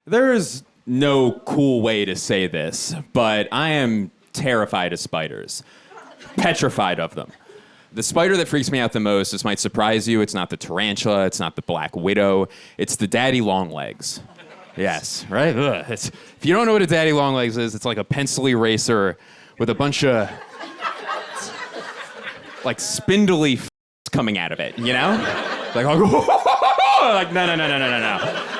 There is no cool way to say this, but I am terrified of spiders. Petrified of them. The spider that freaks me out the most, this might surprise you, it's not the tarantula, it's not the black widow, it's the daddy longlegs. Yes, right? If you don't know what a daddy longlegs is, it's like a pencil eraser with a bunch of like spindly coming out of it, you know? Like, like no.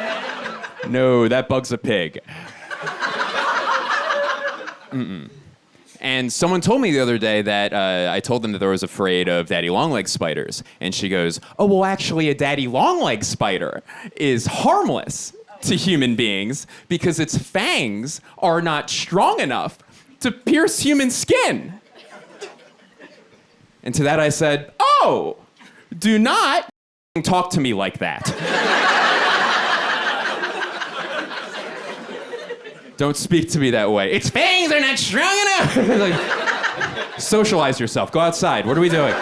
No, that bug's a pig. Mm-mm. And someone told me the other day that I told them that I was afraid of daddy longlegs spiders. And she goes, oh, well, actually, a daddy longlegs spider is harmless to human beings because its fangs are not strong enough to pierce human skin. And to that I said, oh, do not talk to me like that. Don't speak to me that way. Its fangs are not strong enough. Like, socialize yourself. Go outside. What are we doing?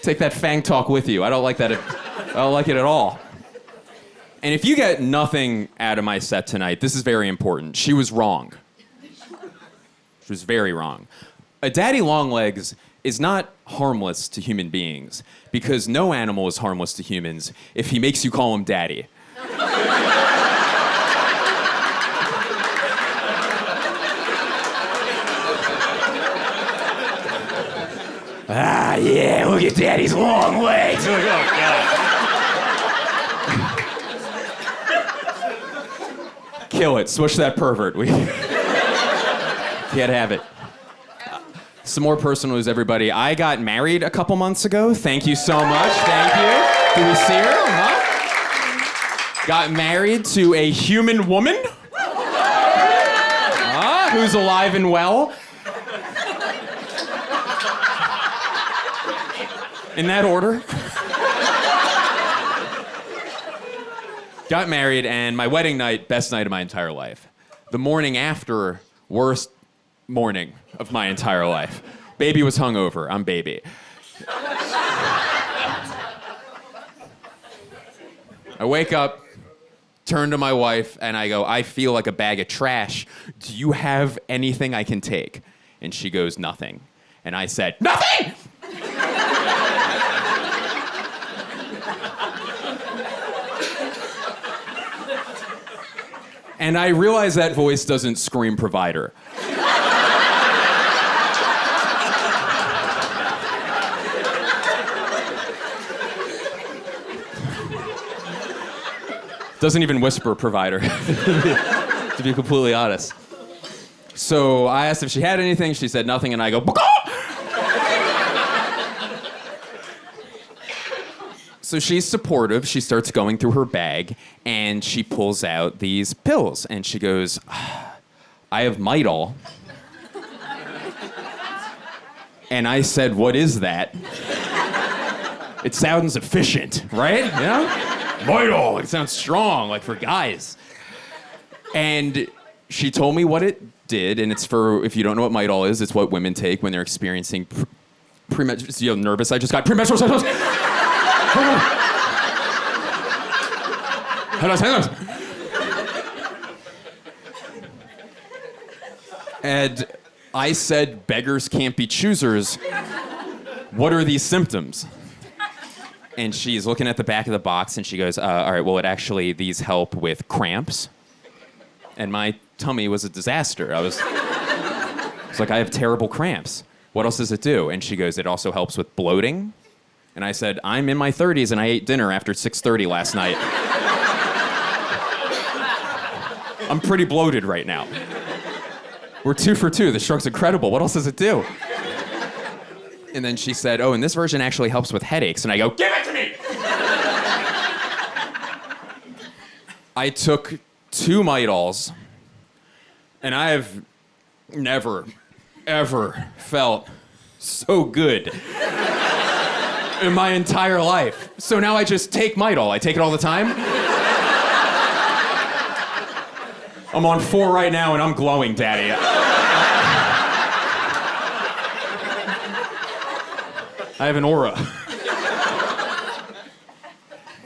Take that fang talk with you. I don't like that. I don't like it at all. And if you get nothing out of my set tonight, this is very important. She was wrong. She was very wrong. A daddy longlegs is not harmless to human beings because no animal is harmless to humans if he makes you call him daddy. Ah, yeah, look at daddy's long legs. Oh, God. Kill it. Smush that pervert. We can't have it. Some more personal news, everybody. I got married a couple months ago. Thank you so much. Thank you. Do we see her? Huh? Got married to a human woman. Who's alive and well. In that order. Got married, and my wedding night, best night of my entire life. The morning after, worst morning of my entire life. Baby was hungover. I'm baby. I wake up, turn to my wife, and I go, I feel like a bag of trash. Do you have anything I can take? And she goes, nothing. And I said, nothing! And I realize that voice doesn't scream provider. Doesn't even whisper provider, to be completely honest. So I asked if she had anything, she said nothing, and I go, Baka! So she's supportive. She starts going through her bag, and she pulls out these pills, and she goes, I have Midol. And I said, what is that? It sounds efficient, right? You know? Midol, it sounds strong, like for guys. And she told me what it did, and it's for, if you don't know what Midol is, it's what women take when they're experiencing premenstrual, you know, nervous, I just got premenstrual symptoms. And I said, beggars can't be choosers. What are these symptoms? And she's looking at the back of the box and she goes, all right, well, these help with cramps. And my tummy was a disaster. I was like, I have terrible cramps. What else does it do? And she goes, it also helps with bloating. And I said, I'm in my 30s and I ate dinner after 6:30 last night. I'm pretty bloated right now. We're 2 for 2. This drug's incredible. What else does it do? And then she said, oh, and this version actually helps with headaches. And I go, give it to me! I took 2 Midols, and I have never, ever felt so good in my entire life. So now I just take Midol. I take it all the time. I'm on 4 right now, and I'm glowing, Daddy. I have an aura.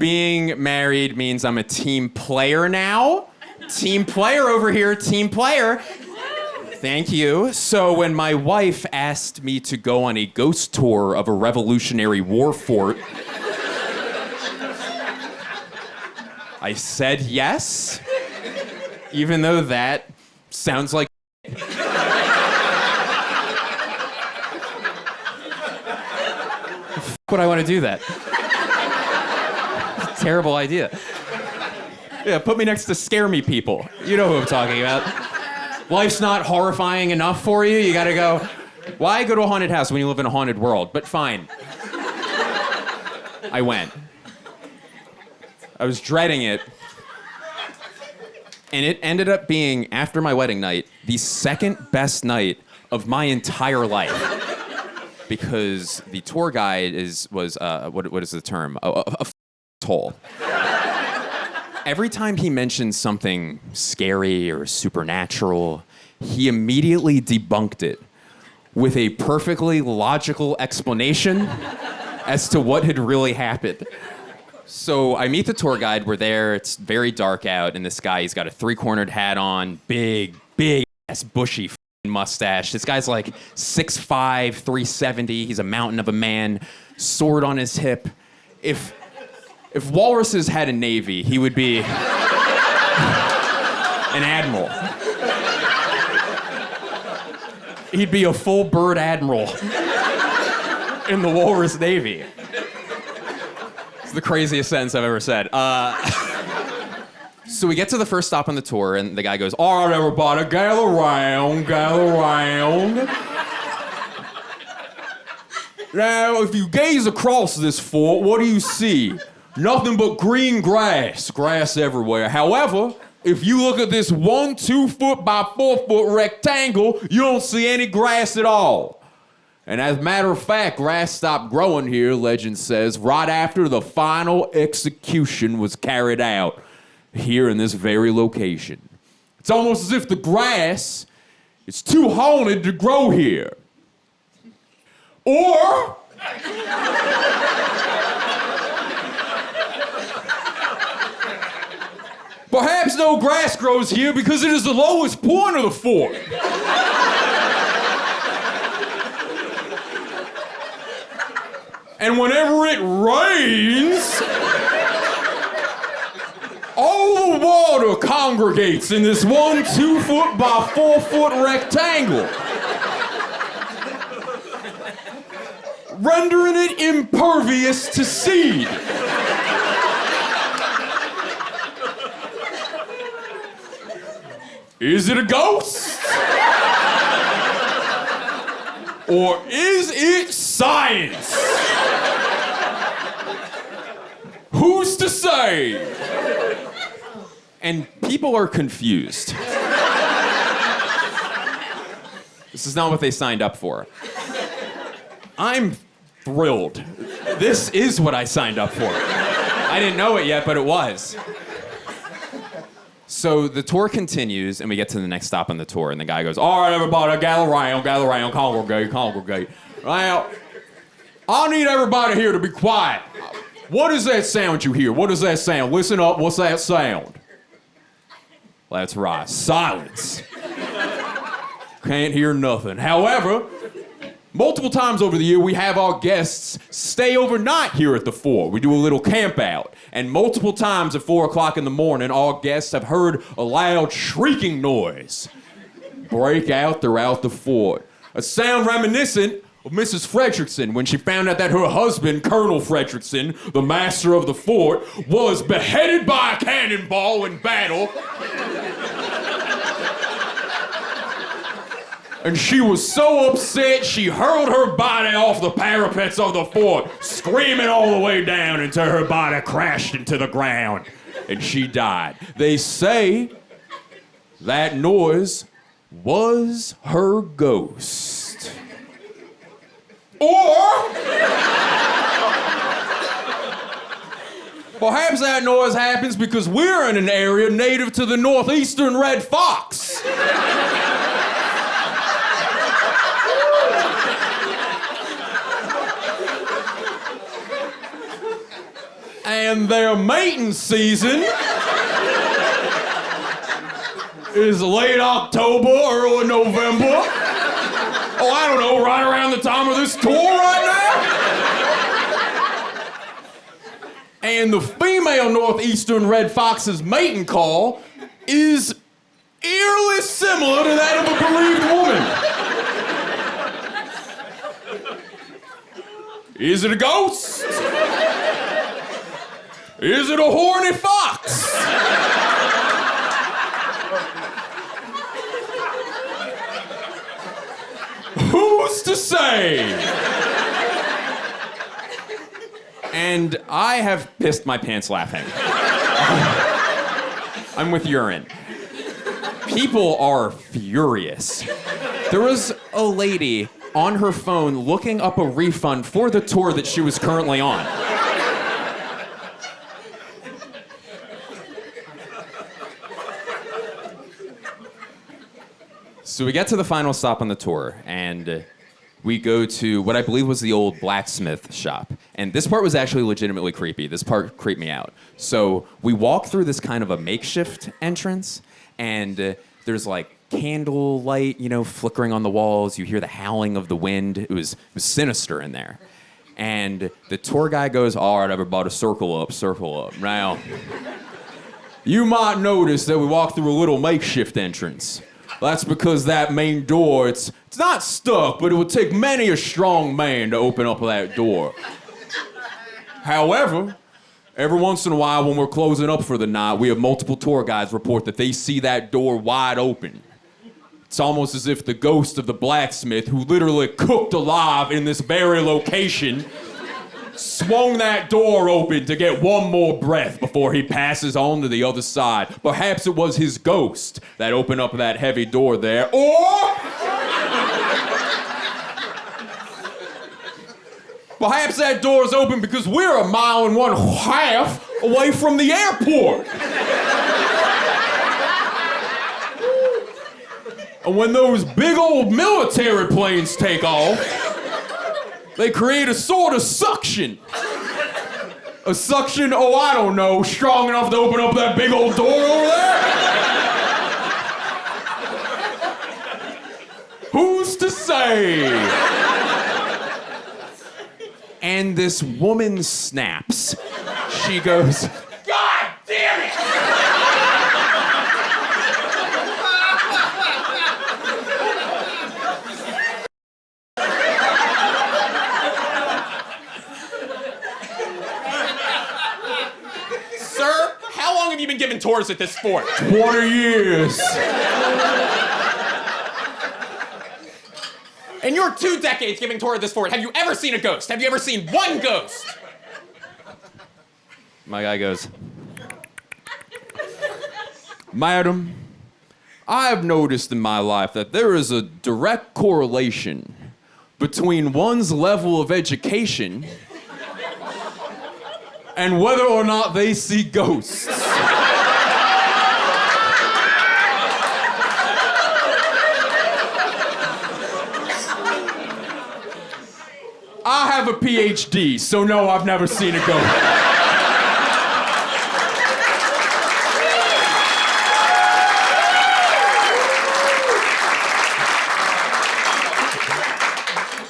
Being married means I'm a team player now. Team player over here, team player. Thank you. So when my wife asked me to go on a ghost tour of a Revolutionary War fort, I said yes, even though that sounds like would I want to do that? It's a terrible idea. Yeah, put me next to scare me people. You know who I'm talking about. Life's not horrifying enough for you. You gotta go, why go to a haunted house when you live in a haunted world? But fine. I went. I was dreading it. And it ended up being, after my wedding night, the second best night of my entire life. Because the tour guide was what is the term? A hole. Every time he mentioned something scary or supernatural, he immediately debunked it with a perfectly logical explanation as to what had really happened. So I meet the tour guide. We're there. It's very dark out, and this guy, he's got a three-cornered hat on, big ass bushy mustache. This guy's like 6'5", 370. He's a mountain of a man, sword on his hip. If walruses had a navy, he would be an admiral. He'd be a full bird admiral in the walrus navy. It's the craziest sentence I've ever said. So we get to the first stop on the tour, and the guy goes, all right, everybody, gather around. Now, if you gaze across this fort, what do you see? Nothing but green grass everywhere. However, if you look at this 1 2-foot by 4-foot rectangle, you don't see any grass at all. And as a matter of fact, grass stopped growing here, legend says, right after the final execution was carried out here in this very location. It's almost as if the grass is too haunted to grow here. Or perhaps no grass grows here because it is the lowest point of the fort. And whenever it rains, all the water congregates in this 1 2-foot by 4-foot rectangle, rendering it impervious to seed. Is it a ghost? Or is it science? Who's to say? And people are confused. This is not what they signed up for. I'm thrilled. This is what I signed up for. I didn't know it yet, but it was. So the tour continues, and we get to the next stop on the tour, and the guy goes, all right, everybody, gather around, congregate. Now, I need everybody here to be quiet. What is that sound you hear? What is that sound? Listen up, what's that sound? That's right, silence. Can't hear nothing. However, multiple times over the year, we have our guests stay overnight here at the fort. We do a little camp out. And multiple times at 4 o'clock in the morning, our guests have heard a loud shrieking noise break out throughout the fort. A sound reminiscent of Mrs. Fredrickson when she found out that her husband, Colonel Fredrickson, the master of the fort, was beheaded by a cannonball in battle. And she was so upset, she hurled her body off the parapets of the fort, screaming all the way down until her body crashed into the ground, and she died. They say that noise was her ghost. Or perhaps that noise happens because we're in an area native to the northeastern red fox. And their mating season is late October, early November. Oh, I don't know, right around the time of this tour right now. And the female northeastern red fox's mating call is eerily similar to that of a bereaved woman. Is it a ghost? Is it a horny fox? Who's to say? And I have pissed my pants laughing. I'm with urine. People are furious. There was a lady on her phone looking up a refund for the tour that she was currently on. So we get to the final stop on the tour, and we go to what I believe was the old blacksmith shop. And this part was actually legitimately creepy. This part creeped me out. So we walk through this kind of a makeshift entrance, and there's like candle light, flickering on the walls. You hear the howling of the wind. It was sinister in there. And the tour guy goes, "All right, everybody, circle up. Now, you might notice that we walk through a little makeshift entrance. That's because that main door, it's not stuck, but it would take many a strong man to open up that door. However, every once in a while when we're closing up for the night, we have multiple tour guides report that they see that door wide open. It's almost as if the ghost of the blacksmith, who literally cooked alive in this very location, swung that door open to get one more breath before he passes on to the other side. Perhaps it was his ghost that opened up that heavy door there, or perhaps that door's open because we're 1.5 miles away from the airport. And when those big old military planes take off, they create a sort of suction. A suction, I don't know, strong enough to open up that big old door over there? Who's to say? And this woman snaps. She goes, "God damn it!" Sir, how long have you been giving tours at this fort? 20 years. In your 2 decades giving tour at this fort, have you ever seen a ghost? Have you ever seen one ghost? My guy goes, "Madam, I have noticed in my life that there is a direct correlation between one's level of education and whether or not they see ghosts. I have a PhD, so no, I've never seen a ghost."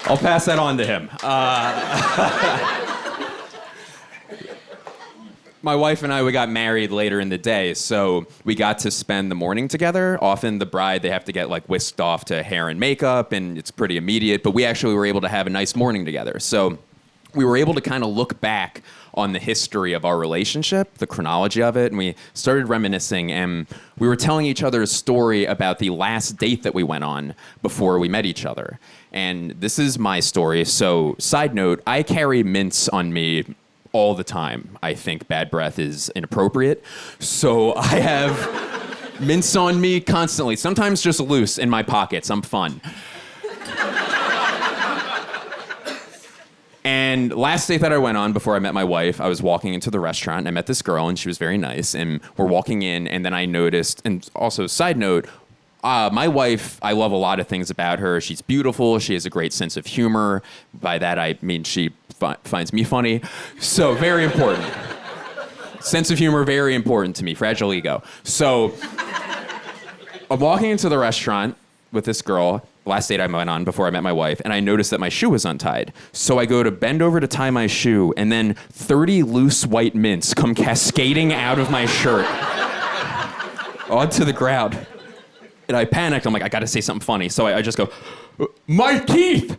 I'll pass that on to him. My wife and I, we got married later in the day, so we got to spend the morning together. Often the bride, they have to get whisked off to hair and makeup, and it's pretty immediate, but we actually were able to have a nice morning together. So we were able to kind of look back on the history of our relationship, the chronology of it, and we started reminiscing, and we were telling each other a story about the last date that we went on before we met each other. And this is my story. So, side note, I carry mints on me all the time. I think bad breath is inappropriate. So I have mints on me constantly, sometimes just loose in my pockets. I'm fun. And last date that I went on before I met my wife, I was walking into the restaurant and I met this girl and she was very nice. And we're walking in and then I noticed, and also side note, my wife, I love a lot of things about her. She's beautiful. She has a great sense of humor. By that, I mean she finds me funny. So very important. Sense of humor, very important to me. Fragile ego. So I'm walking into the restaurant with this girl, last date I went on before I met my wife, and I noticed that my shoe was untied. So I go to bend over to tie my shoe, and then 30 loose white mints come cascading out of my shirt onto the ground. And I panicked. I'm like, I gotta say something funny. So I just go, my teeth!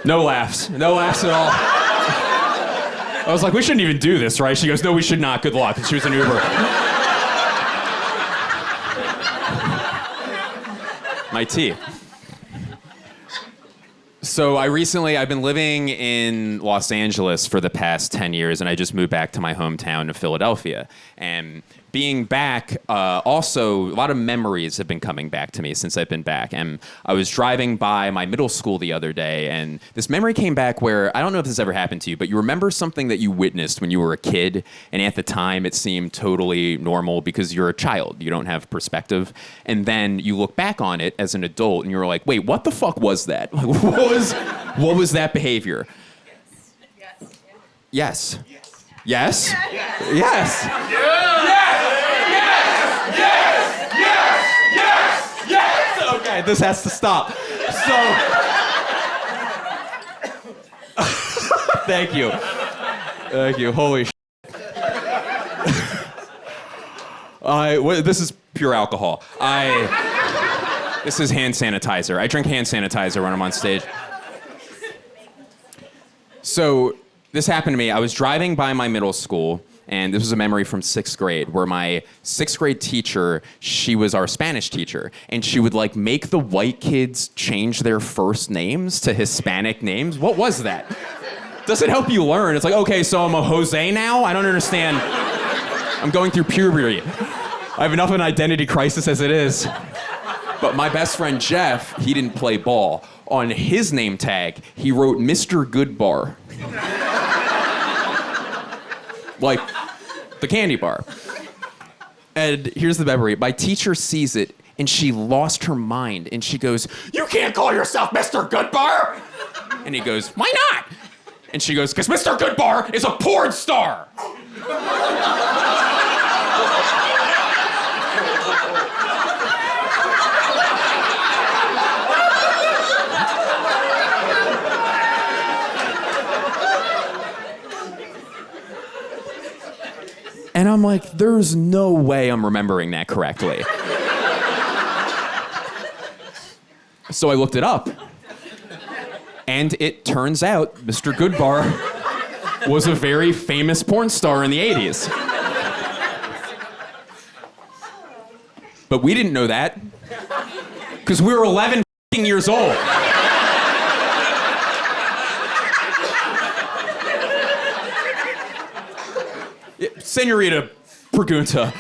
No laughs. No laughs at all. I was like, we shouldn't even do this, right? She goes, no, we should not. Good luck. And she was an Uber. My teeth. So I've been living in Los Angeles for the past 10 years, and I just moved back to my hometown of Philadelphia. And being back, also, a lot of memories have been coming back to me since I've been back. And I was driving by my middle school the other day, and this memory came back where, I don't know if this ever happened to you, but you remember something that you witnessed when you were a kid, and at the time it seemed totally normal because you're a child, you don't have perspective. And then you look back on it as an adult, and you're like, wait, what the fuck was that? Like, what was that behavior? Yes. Yes? Yes? Yes! Yes! Okay, this has to stop. So, thank you. Thank you. Holy shit. This is pure alcohol. This is hand sanitizer. I drink hand sanitizer when I'm on stage. So, this happened to me. I was driving by my middle school, and this was a memory from 6th grade, where my 6th grade teacher, she was our Spanish teacher, and she would like make the white kids change their first names to Hispanic names. What was that? Does it help you learn? It's like, okay, so I'm a Jose now? I don't understand. I'm going through puberty. I have enough of an identity crisis as it is. But my best friend Jeff, he didn't play ball. On his name tag, he wrote Mr. Goodbar. Like the candy bar. And here's the memory. My teacher sees it, and she lost her mind. And she goes, you can't call yourself Mr. Goodbar! And he goes, why not? And she goes, because Mr. Goodbar is a porn star! And I'm like, there's no way I'm remembering that correctly. So I looked it up. And it turns out Mr. Goodbar was a very famous porn star in the 80s. But we didn't know that. Because we were 11 years old. Senorita Pregunta.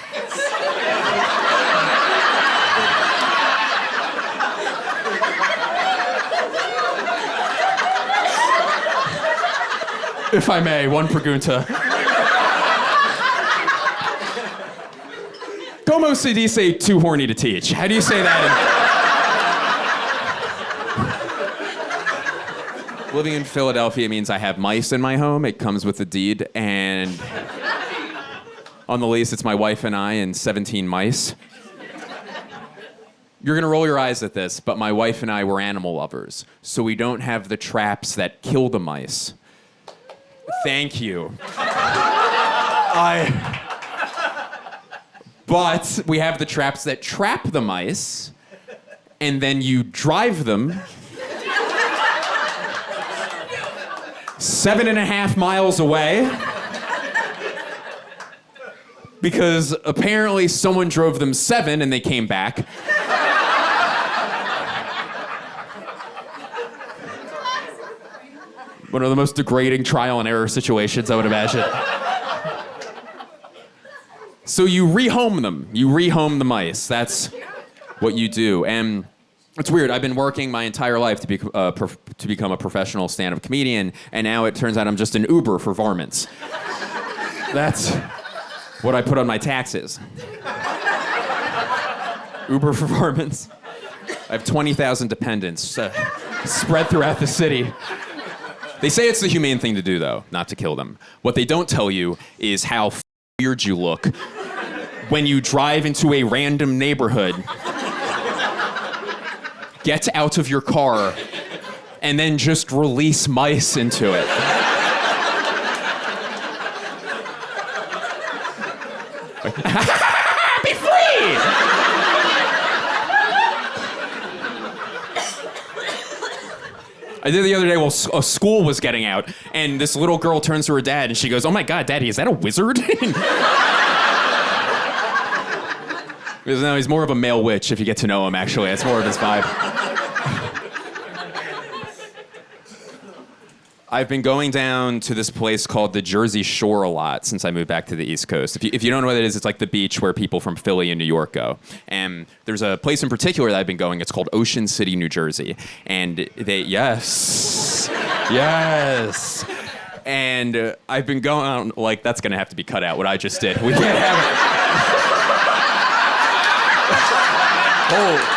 If I may, one pregunta. Como se dice too horny to teach? How do you say that? Living in Philadelphia means I have mice in my home. It comes with the deed, and on the lease, it's my wife and I and 17 mice. You're gonna roll your eyes at this, but my wife and I were animal lovers, so we don't have the traps that kill the mice. Thank you. But we have the traps that trap the mice, and then you drive them 7.5 miles away. Because apparently someone drove them 7 and they came back. One of the most degrading trial and error situations, I would imagine. So you rehome them. You rehome the mice. That's what you do. And it's weird. I've been working my entire life to become a professional stand-up comedian, and now it turns out I'm just an Uber for varmints. That's what I put on my taxes. Uber performance. I have 20,000 dependents spread throughout the city. They say it's the humane thing to do, though, not to kill them. What they don't tell you is how weird you look when you drive into a random neighborhood, get out of your car, and then just release mice into it. Be free! I did the other day while a school was getting out, and this little girl turns to her dad, and she goes, "Oh my God, Daddy, is that a wizard?" Because no, he's more of a male witch if you get to know him, actually. That's more of his vibe. I've been going down to this place called the Jersey Shore a lot since I moved back to the East Coast. If you don't know what it is, it's like the beach where people from Philly and New York go. And there's a place in particular that I've been going. It's called Ocean City, New Jersey. And yes. And I've been going, like, that's going to have to be cut out, what I just did. We can't have it. Oh.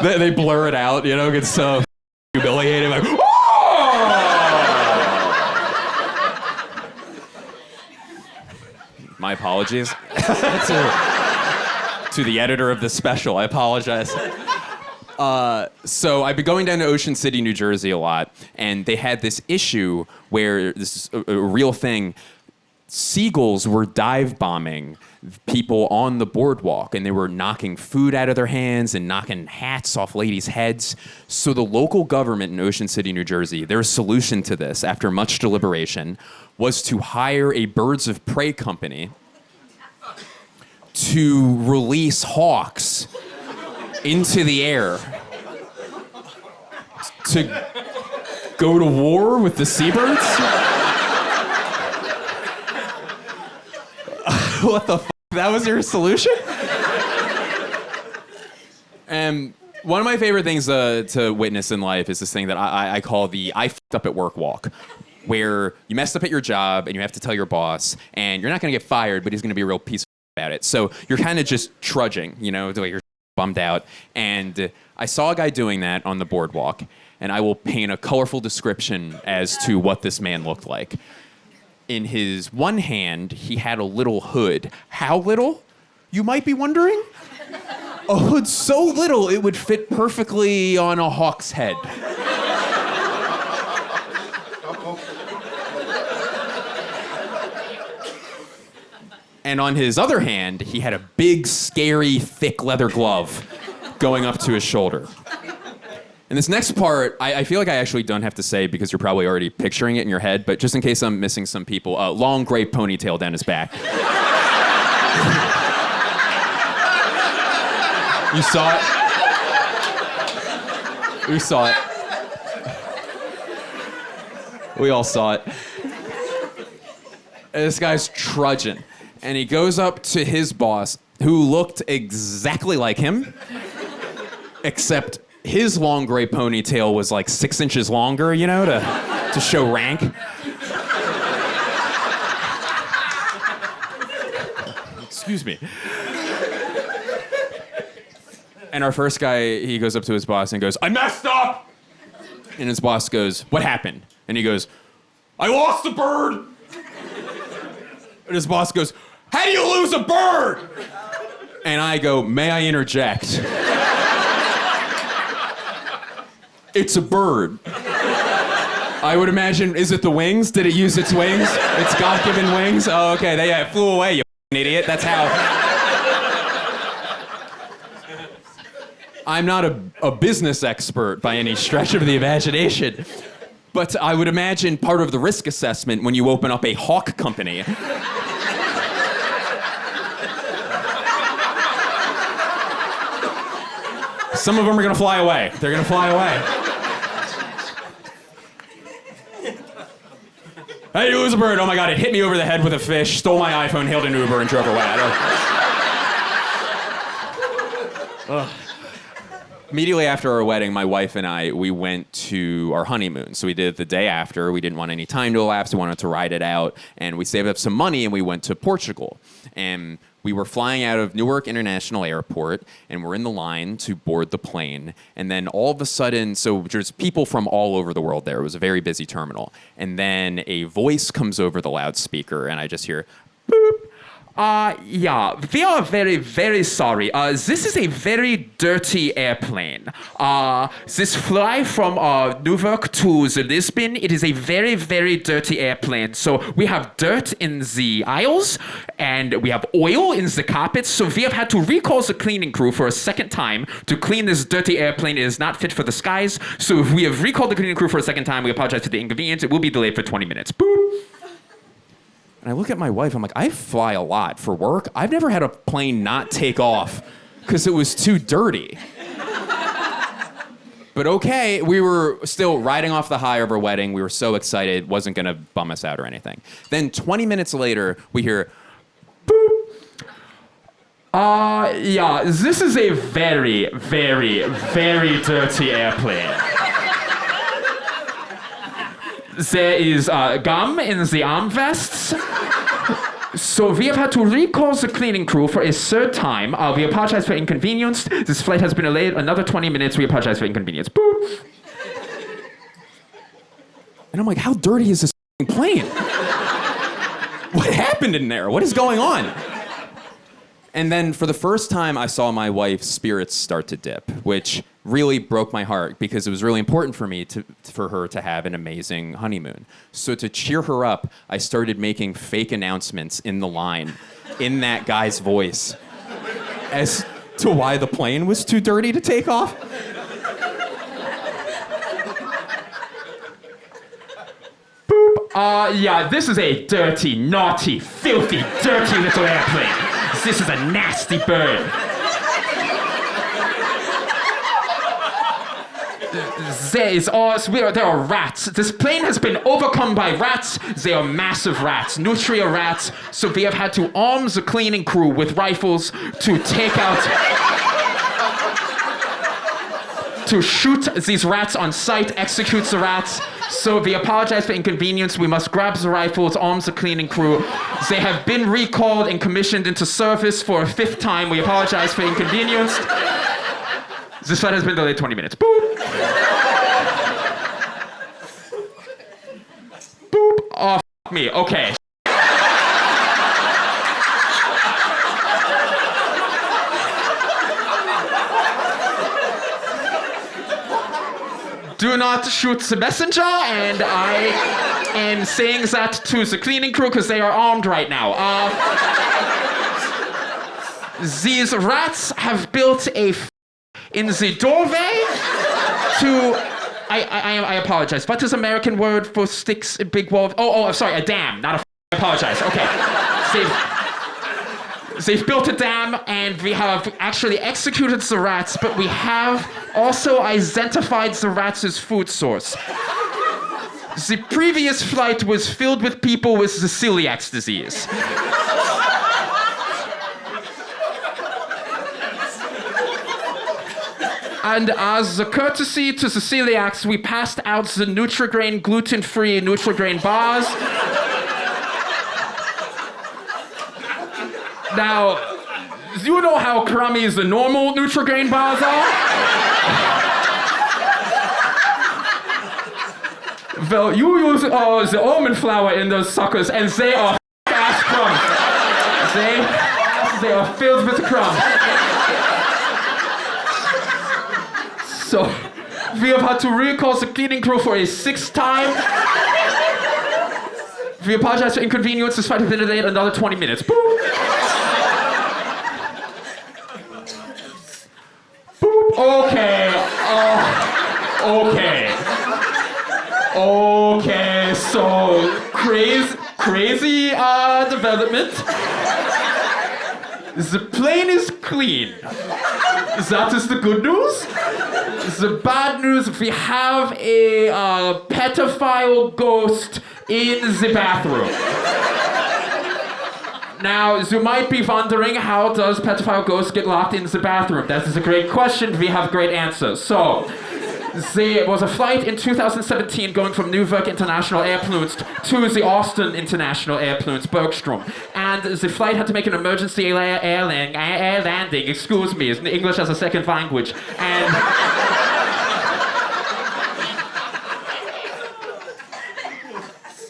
They blur it out, you know, get so humiliated. Like, oh! My apologies to the editor of this special. I apologize. So I've been going down to Ocean City, New Jersey a lot, and they had this issue where this is a real thing. Seagulls were dive bombing people on the boardwalk, and they were knocking food out of their hands and knocking hats off ladies' heads. So the local government in Ocean City, New Jersey, their solution to this, after much deliberation, was to hire a birds of prey company to release hawks into the air to go to war with the seabirds. What the f***? That was your solution? And one of my favorite things to witness in life is this thing that I call the I f***ed up at work walk, where you messed up at your job and you have to tell your boss, and you're not going to get fired, but he's going to be real peaceful about it. So you're kind of just trudging, you know, you're bummed out. And I saw a guy doing that on the boardwalk, and I will paint a colorful description as to what this man looked like. In his one hand, he had a little hood. How little? You might be wondering. A hood so little it would fit perfectly on a hawk's head. And on his other hand, he had a big, scary, thick leather glove going up to his shoulder. And this next part, I feel like I actually don't have to say because you're probably already picturing it in your head, but just in case I'm missing some people, long gray ponytail down his back. You saw it? We saw it. We all saw it. And this guy's trudging, and he goes up to his boss, who looked exactly like him, except his long gray ponytail was like 6 inches longer, you know, to show rank. Excuse me. And our first guy, he goes up to his boss and goes, "I messed up!" And his boss goes, "What happened?" And he goes, "I lost a bird!" And his boss goes, "How do you lose a bird?" And I go, "May I interject?" It's a bird. I would imagine, is it the wings? Did it use its wings? Its God-given wings? Oh, okay, they flew away, you idiot. That's how. I'm not a business expert by any stretch of the imagination, but I would imagine part of the risk assessment when you open up a hawk company some of them are gonna fly away. They're gonna fly away. Hey, you lose a bird. Oh my God, it hit me over the head with a fish, stole my iPhone, hailed an Uber, and drove away. Immediately after our wedding, my wife and I, we went to our honeymoon. So we did it the day after. We didn't want any time to elapse. We wanted to ride it out. And we saved up some money and we went to Portugal. And we were flying out of Newark International Airport and we're in the line to board the plane. And then all of a sudden, so there's people from all over the world there. It was a very busy terminal. And then a voice comes over the loudspeaker and I just hear, boop. Yeah, we are very, very sorry. This is a very dirty airplane. This fly from Newark to the Lisbon, it is a very, very dirty airplane. So we have dirt in the aisles, and we have oil in the carpets. So we have had to recall the cleaning crew for a second time to clean this dirty airplane. It is not fit for the skies. So we have recalled the cleaning crew for a second time. We apologize for the inconvenience. It will be delayed for 20 minutes. Boop. And I look at my wife, I'm like, I fly a lot for work. I've never had a plane not take off because it was too dirty. But okay, we were still riding off the high of our wedding. We were so excited, it wasn't gonna bum us out or anything. Then 20 minutes later, we hear, boop. Yeah, this is a very, very, very dirty airplane. There is gum in the armrests. So we have had to recall the cleaning crew for a third time. We apologize for inconvenience. This flight has been delayed another 20 minutes. We apologize for inconvenience. Boop. And I'm like, how dirty is this plane? What happened in there? What is going on? And then for the first time, I saw my wife's spirits start to dip, which really broke my heart because it was really important for me for her to have an amazing honeymoon. So to cheer her up, I started making fake announcements in the line in that guy's voice as to why the plane was too dirty to take off. Boop. Yeah, this is a dirty, naughty, filthy, dirty little airplane. This is a nasty bird. There are rats. This plane has been overcome by rats. They are massive rats, nutria rats. So we have had to arm the cleaning crew with rifles to take out, to shoot these rats on sight, execute the rats. So we apologize for inconvenience. We must grab the rifles, arm the cleaning crew. They have been recalled and commissioned into service for a fifth time. We apologize for inconvenience. This flight has been delayed 20 minutes. Boop. Boop. Oh, f*** me. Okay. Do not shoot the messenger, and I am saying that to the cleaning crew because they are armed right now. These rats have built a in the doorway to... I apologize. What is the American word for sticks in big wall? I'm sorry, a dam, not a I apologize. Okay. They've built a dam, and we have actually executed the rats, but we have also identified the rats as food source. The previous flight was filled with people with the celiac disease. And as a courtesy to the celiacs, we passed out the Nutrigrain gluten-free Nutrigrain bars. Now, you know how crummy the normal Nutrigrain bars are? Well, you use the almond flour in those suckers, and they are ass crumbs. They are filled with crumbs. So, we have had to recall the cleaning crew for a sixth time. We apologize for inconvenience. This flight has been delayed another 20 minutes. Boop. Boop. Okay, so crazy development. The plane is clean. That is the good news. The bad news, we have a pedophile ghost in the bathroom. Now, you might be wondering, how does pedophile ghosts get locked in the bathroom? That is a great question. We have great answers. So, there was a flight in 2017 going from Newark International Airport to the Austin International Airport, Bergstrom. And the flight had to make an emergency air landing, excuse me, English as a second language. And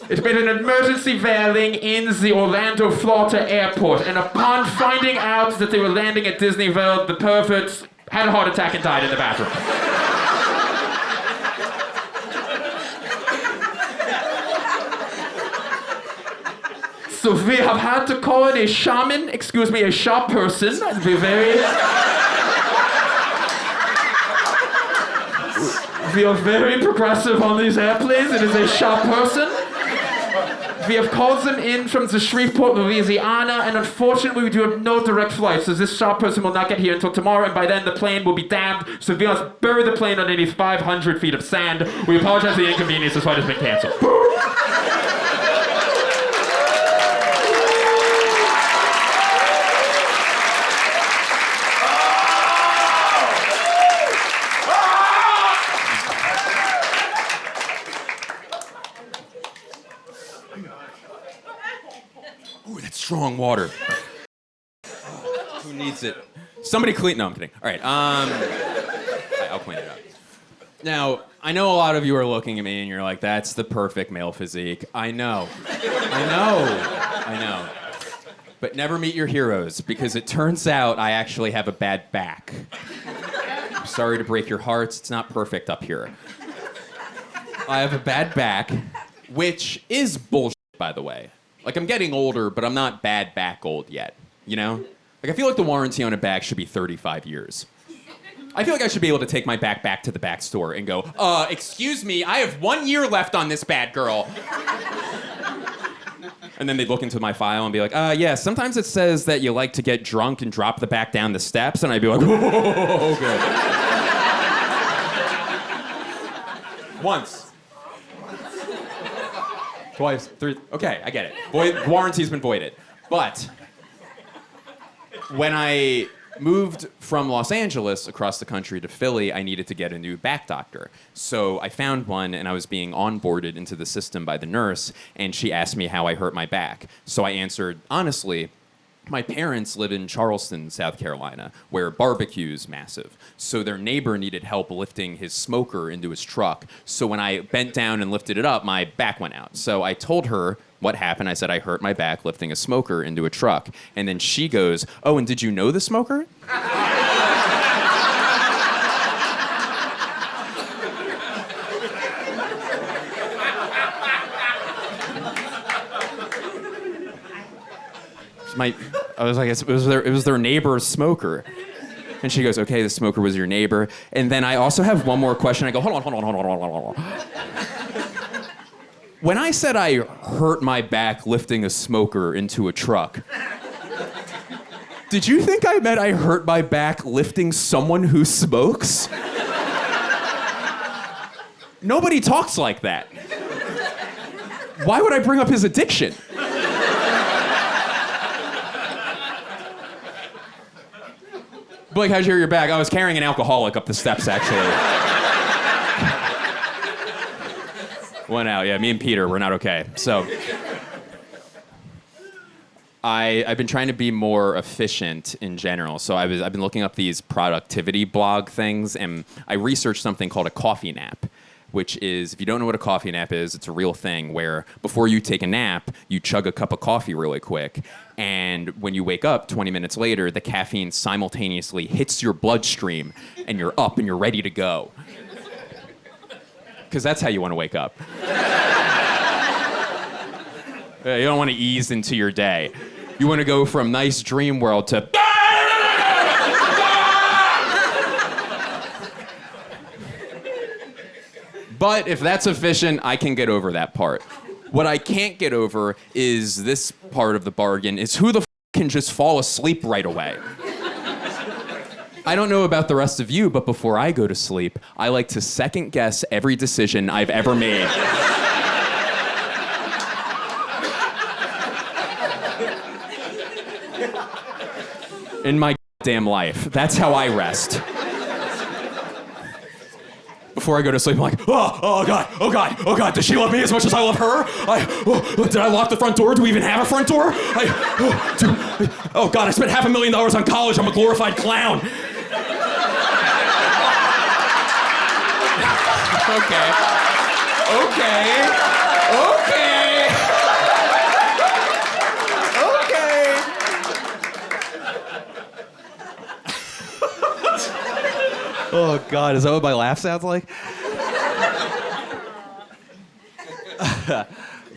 it made an emergency landing in the Orlando, Florida airport. And upon finding out that they were landing at Disney World, the perverts had a heart attack and died in the bathroom. So we have had to call in a shaman, a shop person. We are very progressive on these airplanes. It is a shop person. We have called them in from the Shreveport, Louisiana, and unfortunately we do have no direct flight, so this shop person will not get here until tomorrow, and by then the plane will be damned, so we must bury the plane underneath 500 feet of sand. We apologize for the inconvenience, this flight has been canceled. Ooh, that's strong water. Who needs it? Somebody clean. No, I'm kidding. All right. I'll clean it up. Now, I know a lot of you are looking at me and you're like, "That's the perfect male physique." I know. But never meet your heroes, because it turns out I actually have a bad back. I'm sorry to break your hearts. It's not perfect up here. I have a bad back, which is bullshit, by the way. Like, I'm getting older, but I'm not bad back old yet, you know? Like, I feel like the warranty on a back should be 35 years. I feel like I should be able to take my back to the back store and go, excuse me, I have 1 year left on this bad girl. And then they'd look into my file and be like, yeah, sometimes it says that you like to get drunk and drop the back down the steps. And I'd be like, oh, good. Once. Twice, three. Okay, I get it. Warranty's been voided. But when I moved from Los Angeles across the country to Philly, I needed to get a new back doctor. So I found one, and I was being onboarded into the system by the nurse, and she asked me how I hurt my back. So I answered, honestly, my parents live in Charleston, South Carolina, where barbecue's massive. So their neighbor needed help lifting his smoker into his truck. So when I bent down and lifted it up, my back went out. So I told her what happened. I said, I hurt my back lifting a smoker into a truck. And then she goes, oh, and did you know the smoker? I was like, it was their neighbor's smoker. And she goes, okay, the smoker was your neighbor. And then I also have one more question. I go, hold on. When I said I hurt my back lifting a smoker into a truck, did you think I meant I hurt my back lifting someone who smokes? Nobody talks like that. Why would I bring up his addiction? Blake, how'd you hurt your back? I was carrying an alcoholic up the steps, actually. Went out, yeah. Me and Peter, we're not okay. So, I've been trying to be more efficient in general. So I've been looking up these productivity blog things, and I researched something called a coffee nap, which is, if you don't know what a coffee nap is, it's a real thing where before you take a nap, you chug a cup of coffee really quick. And when you wake up 20 minutes later, the caffeine simultaneously hits your bloodstream and you're up and you're ready to go. Because that's how you want to wake up. You don't want to ease into your day. You want to go from nice dream world to... But if that's efficient, I can get over that part. What I can't get over is this part of the bargain, is who the can just fall asleep right away. I don't know about the rest of you, but before I go to sleep, I like to second guess every decision I've ever made. in my damn life. That's how I rest. Before I go to sleep, I'm like, oh God, does she love me as much as I love her? Did I lock the front door? Do we even have a front door? Oh God, I spent $500,000 on college. I'm a glorified clown. Okay. Oh God, is that what my laugh sounds like?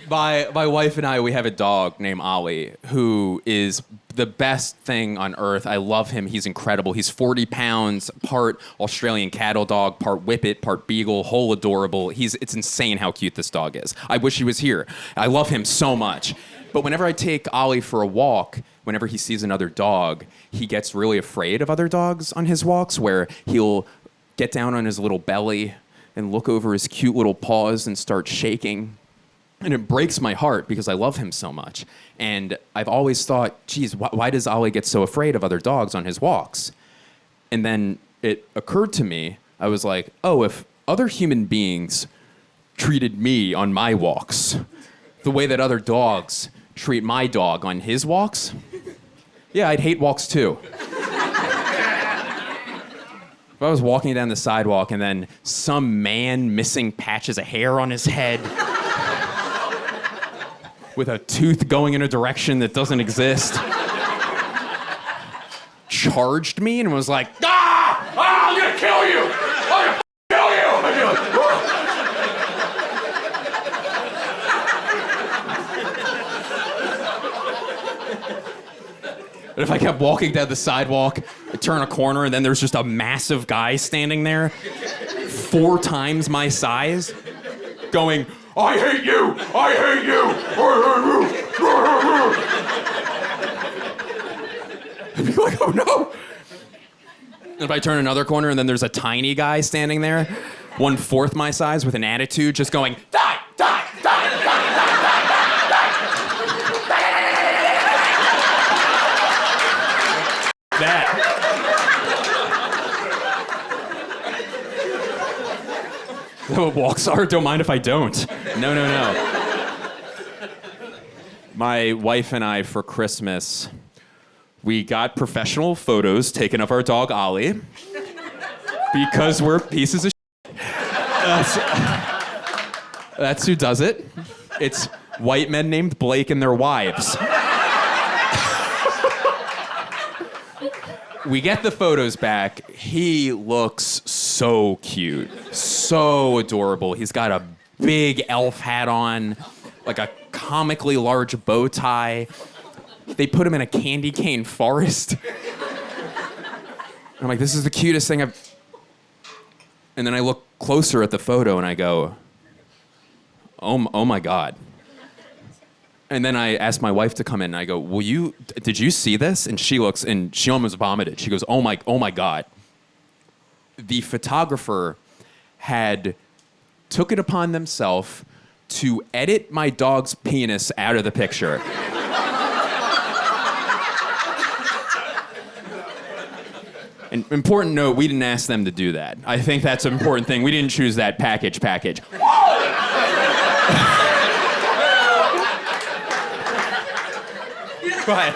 My wife and I, we have a dog named Ollie who is the best thing on earth. I love him. He's incredible. He's 40 pounds, part Australian cattle dog, part whippet, part beagle, whole adorable. It's insane how cute this dog is. I wish he was here. I love him so much. But whenever I take Ollie for a walk, whenever he sees another dog, he gets really afraid of other dogs on his walks, where he'll get down on his little belly and look over his cute little paws and start shaking. And it breaks my heart because I love him so much. And I've always thought, geez, why does Ollie get so afraid of other dogs on his walks? And then it occurred to me, I was like, oh, if other human beings treated me on my walks the way that other dogs treat my dog on his walks, yeah, I'd hate walks too. If I was walking down the sidewalk and then some man missing patches of hair on his head with a tooth going in a direction that doesn't exist charged me and was like, I'm gonna kill you! I'm gonna kill you! And if I kept walking down the sidewalk, I'd turn a corner and then there's just a massive guy standing there, 4 times my size, going, I hate you! I hate you! I hate you! I'd be like, oh no! And if I turn another corner and then there's a tiny guy standing there, 1/4 my size with an attitude, just going, die! Die! Die! Die! Die! Die! That. Is that what walks are? Don't mind if I don't. No. My wife and I, for Christmas, we got professional photos taken of our dog, Ollie, because we're pieces of shit. That's who does it. It's white men named Blake and their wives. We get the photos back. He looks so cute, so adorable. He's got a big elf hat on, like a comically large bow tie. They put him in a candy cane forest. And I'm like, this is the cutest thing I've... And then I look closer at the photo and I go, oh my God. And then I asked my wife to come in and I go, did you see this? And she looks and she almost vomited. She goes, oh my God. The photographer had took it upon themselves to edit my dog's penis out of the picture. An important note, we didn't ask them to do that. I think that's an important thing. We didn't choose that package. Go ahead.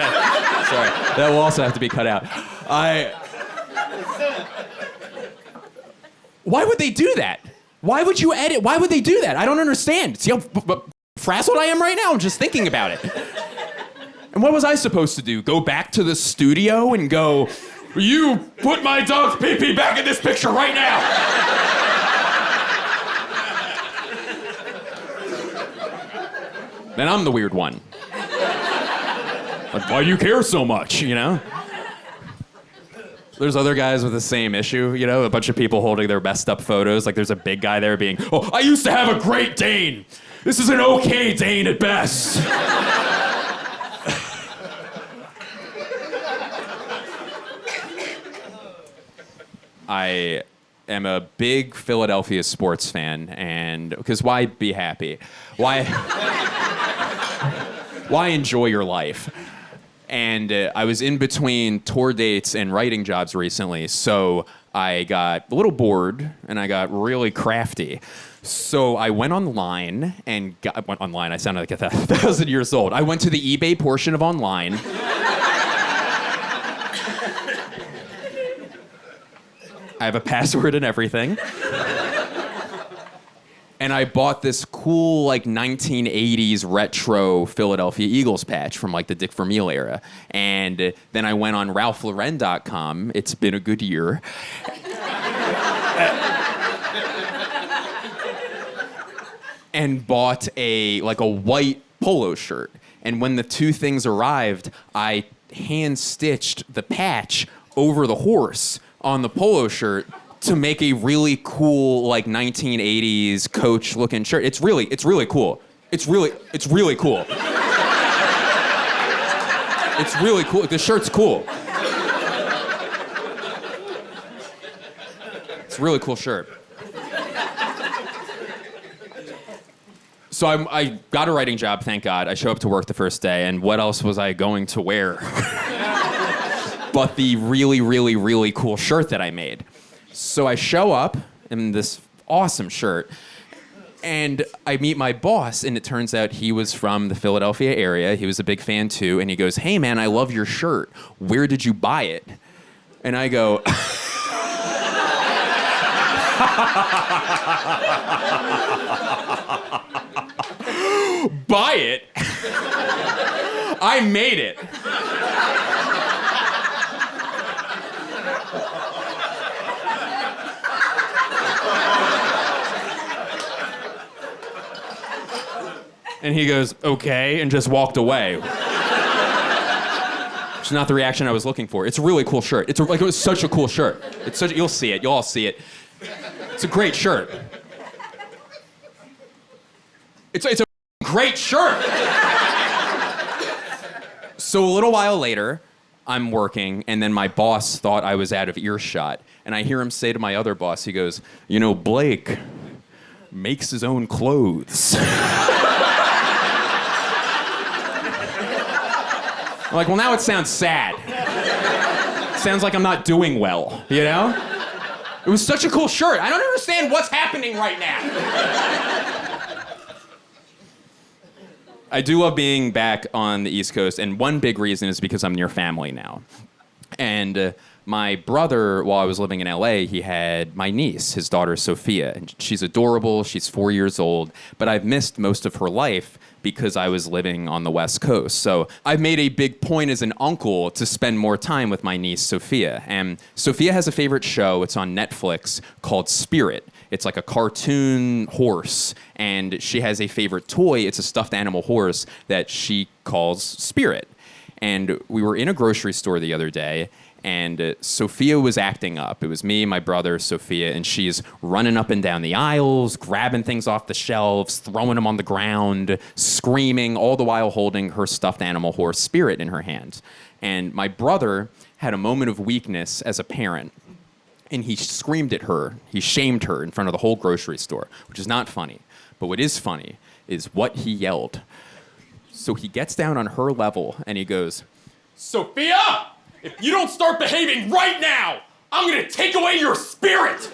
Sorry. That will also have to be cut out. Why would they do that? Why would you edit? Why would they do that? I don't understand. See how frazzled I am right now? I'm just thinking about it. And what was I supposed to do? Go back to the studio and go, you put my dog's pee-pee back in this picture right now! Then I'm the weird one. Like, why do you care so much, you know? There's other guys with the same issue, you know? A bunch of people holding their messed up photos. Like, there's a big guy there being, oh, I used to have a Great Dane. This is an okay Dane at best. I am a big Philadelphia sports fan, and because why be happy? Why enjoy your life? And I was in between tour dates and writing jobs recently, so I got a little bored and I got really crafty. So I went online and went online. I sounded like 1,000 years old. I went to the eBay portion of online. I have a password and everything. And I bought this cool, like, 1980s retro Philadelphia Eagles patch from, like, the Dick Vermeil era. And then I went on RalphLauren.com. It's been a good year. And bought a white polo shirt. And when the two things arrived, I hand-stitched the patch over the horse on the polo shirt to make a really cool, like, 1980s Coach-looking shirt. It's really cool. It's really cool. It's really cool. The shirt's cool. It's a really cool shirt. So I got a writing job, thank God. I show up to work the first day, and what else was I going to wear? But the really, really, really cool shirt that I made. So I show up in this awesome shirt, and I meet my boss, and it turns out he was from the Philadelphia area. He was a big fan, too, and he goes, "Hey, man, I love your shirt. Where did you buy it?" And I go... Buy it? I made it. And he goes, "Okay," and just walked away. It's not the reaction I was looking for. It's a really cool shirt. It was such a cool shirt. You'll see it. You'll all see it. It's a great shirt. It's a great shirt. So a little while later, I'm working, and then my boss thought I was out of earshot. And I hear him say to my other boss, he goes, "You know, Blake makes his own clothes." I'm like, well, now it sounds sad. It sounds like I'm not doing well, you know? It was such a cool shirt. I don't understand what's happening right now. I do love being back on the East Coast, and one big reason is because I'm near family now. And my brother, while I was living in LA, he had my niece, his daughter Sophia. And she's adorable, she's 4 years old, but I've missed most of her life because I was living on the West Coast. So I've made a big point as an uncle to spend more time with my niece, Sophia. And Sophia has a favorite show, it's on Netflix, called Spirit. It's like a cartoon horse, and she has a favorite toy. It's a stuffed animal horse that she calls Spirit. And we were in a grocery store the other day, and Sophia was acting up. It was me, my brother, Sophia, and she's running up and down the aisles, grabbing things off the shelves, throwing them on the ground, screaming, all the while holding her stuffed animal horse Spirit in her hand. And my brother had a moment of weakness as a parent, and he screamed at her. He shamed her in front of the whole grocery store, which is not funny. But what is funny is what he yelled. So he gets down on her level, and he goes, "Sophia! If you don't start behaving right now, I'm gonna take away your spirit!"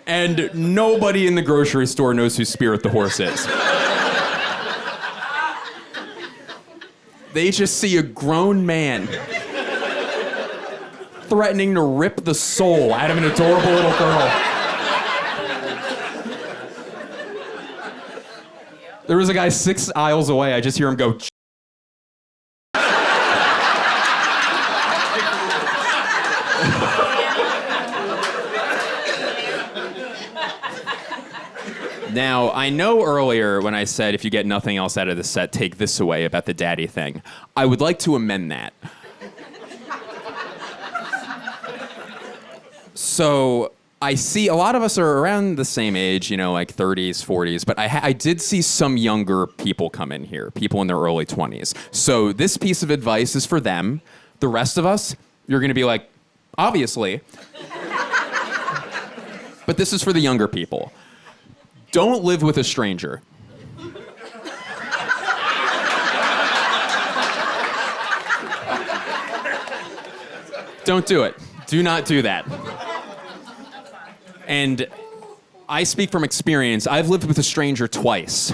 And nobody in the grocery store knows who Spirit the horse is. They just see a grown man threatening to rip the soul out of an adorable little girl. There was a guy 6 aisles away. I just hear him go. Now, I know earlier when I said if you get nothing else out of the set, take this away about the daddy thing. I would like to amend that. So I see a lot of us are around the same age, you know, like 30s, 40s, but I did see some younger people come in here, people in their early 20s. So this piece of advice is for them. The rest of us, you're going to be like, obviously. But this is for the younger people. Don't live with a stranger. Don't do it. Do not do that. And I speak from experience. I've lived with a stranger twice.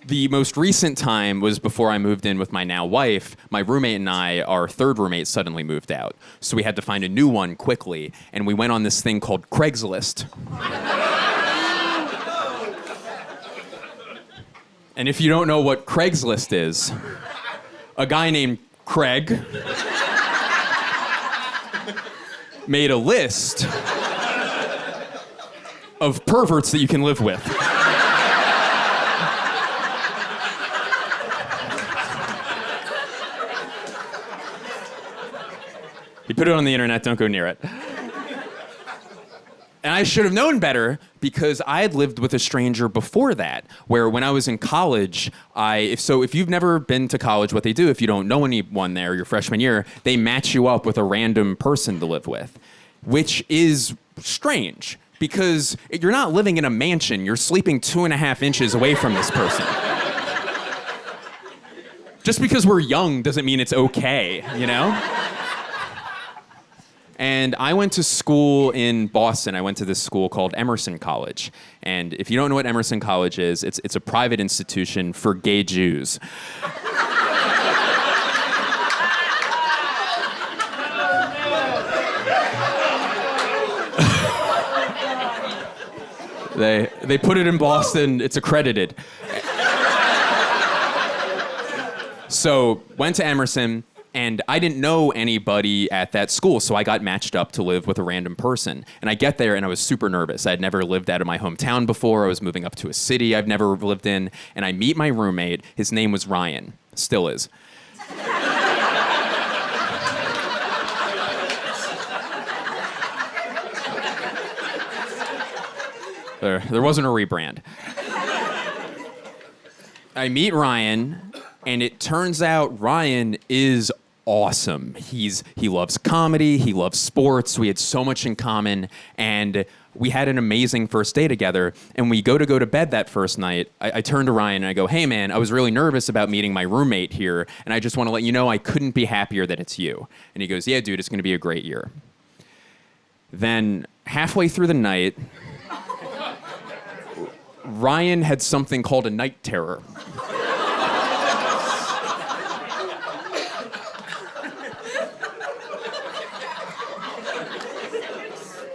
The most recent time was before I moved in with my now wife. My roommate and I, our third roommate, suddenly moved out. So we had to find a new one quickly, and we went on this thing called Craigslist. And if you don't know what Craigslist is, a guy named Craig made a list of perverts that you can live with. He put it on the internet, don't go near it. And I should have known better because I had lived with a stranger before that, where when I was in college, if you've never been to college, what they do, if you don't know anyone there your freshman year, they match you up with a random person to live with, which is strange because you're not living in a mansion, you're sleeping 2.5 inches away from this person. Just because we're young doesn't mean it's okay, you know? And I went to school in Boston. I went to this school called Emerson College. And if you don't know what Emerson College is, it's a private institution for gay Jews. They put it in Boston. It's accredited. So went to Emerson. And I didn't know anybody at that school, so I got matched up to live with a random person. And I get there, and I was super nervous. I had never lived out of my hometown before. I was moving up to a city I've never lived in. And I meet my roommate. His name was Ryan. Still is. There wasn't a rebrand. I meet Ryan, and it turns out Ryan is awesome. He loves comedy, he loves sports, we had so much in common, and we had an amazing first day together. And we go to bed that first night. I turn to Ryan and I go, "Hey man, I was really nervous about meeting my roommate here, and I just want to let you know I couldn't be happier that it's you." And he goes, "Yeah dude, it's gonna be a great year." Then halfway through the night, Ryan had something called a night terror.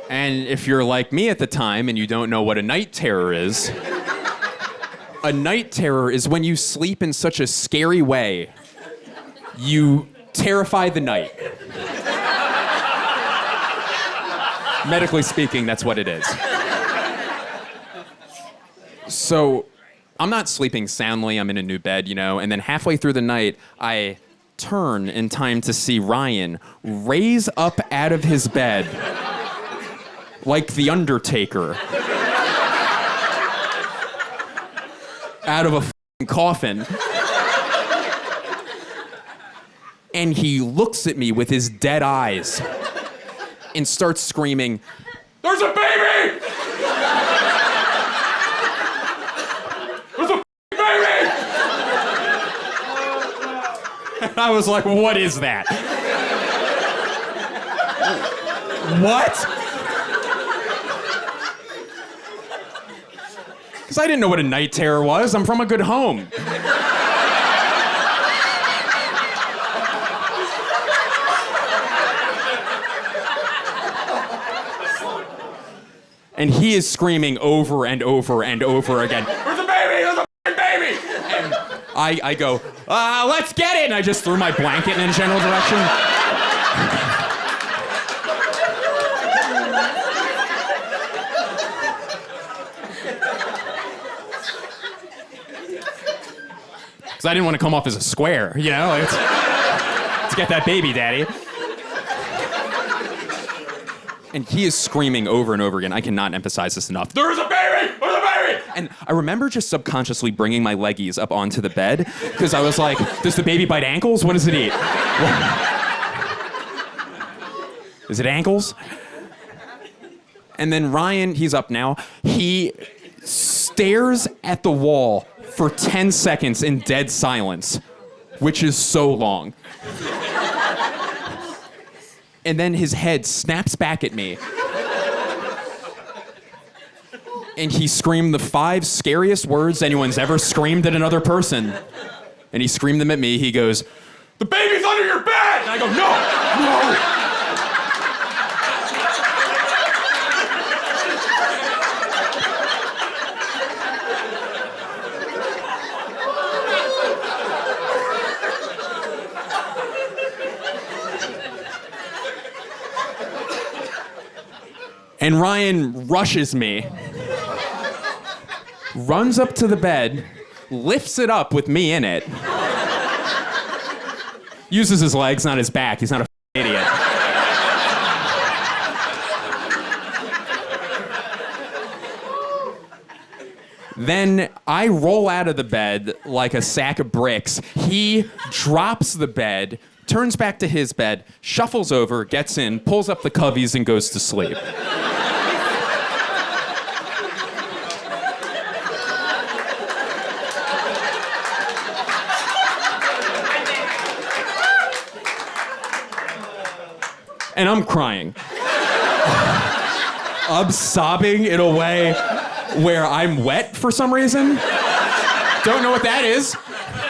And if you're like me at the time and you don't know what a night terror is, a night terror is when you sleep in such a scary way, you terrify the night. Medically speaking, that's what it is. So I'm not sleeping soundly, I'm in a new bed, you know, and then halfway through the night, I turn in time to see Ryan raise up out of his bed like the Undertaker out of a f***ing coffin. And he looks at me with his dead eyes and starts screaming, "There's a baby! There's a baby!" And I was like, what is that? What? Because I didn't know what a night terror was. I'm from a good home. And he is screaming over and over and over again, "There's a baby! There's a baby!" And I go, "Let's get it!" And I just threw my blanket in a general direction. Because I didn't want to come off as a square, you know? Let's get that baby, daddy. And he is screaming over and over again. I cannot emphasize this enough. "There's a baby! There's a baby!" And I remember just subconsciously bringing my leggies up onto the bed because I was like, does the baby bite ankles? What does it eat? Is it ankles? And then Ryan, he's up now. He stares at the wall for 10 seconds in dead silence, which is so long. And then his head snaps back at me. And he screamed the 5 scariest words anyone's ever screamed at another person. And he screamed them at me. He goes, "The baby's under your bed!" And I go, "No, no." And Ryan rushes me, runs up to the bed, lifts it up with me in it, uses his legs, not his back. He's not a idiot. Then I roll out of the bed like a sack of bricks. He drops the bed, turns back to his bed, shuffles over, gets in, pulls up the coveys, and goes to sleep. And I'm crying. I'm sobbing in a way where I'm wet for some reason. Don't know what that is.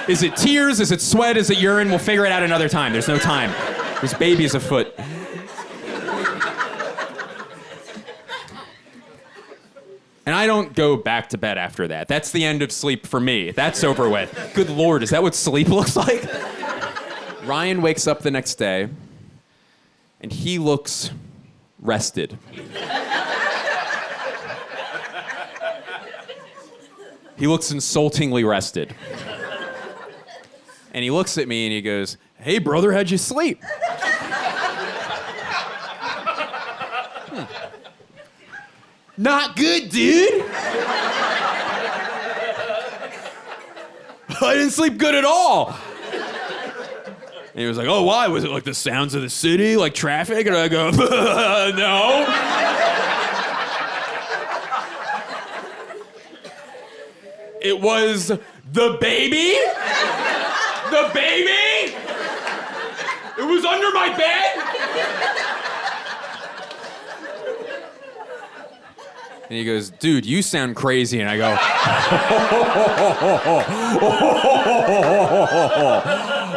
Is it tears? Is it sweat? Is it urine? We'll figure it out another time. There's no time. There's babies afoot. And I don't go back to bed after that. That's the end of sleep for me. That's over with. Good Lord, is that what sleep looks like? Ryan wakes up the next day, and he looks rested. He looks insultingly rested. And he looks at me and he goes, "Hey, brother, how'd you sleep?" "Not good, dude." "I didn't sleep good at all." And he was like, "Oh, why? Was it like the sounds of the city, like traffic?" And I go, "No." "It was the baby? The baby? It was under my bed?" And he goes, "Dude, you sound crazy." And I go,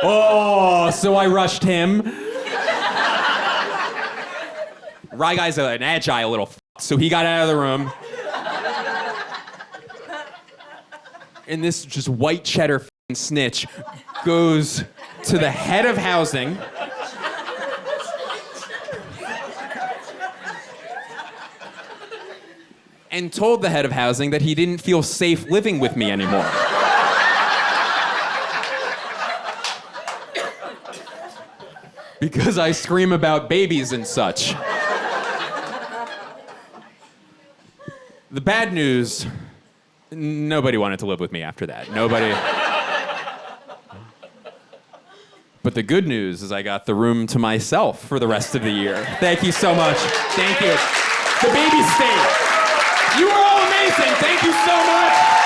"Oh." So I rushed him. Rye guy's an agile little so he got out of the room. And this just white cheddar snitch goes to the head of housing. And told the head of housing that he didn't feel safe living with me anymore. Because I scream about babies and such. The bad news, nobody wanted to live with me after that. Nobody. But the good news is I got the room to myself for the rest of the year. Thank you so much. Thank you. The baby stayed. You were all amazing. Thank you so much.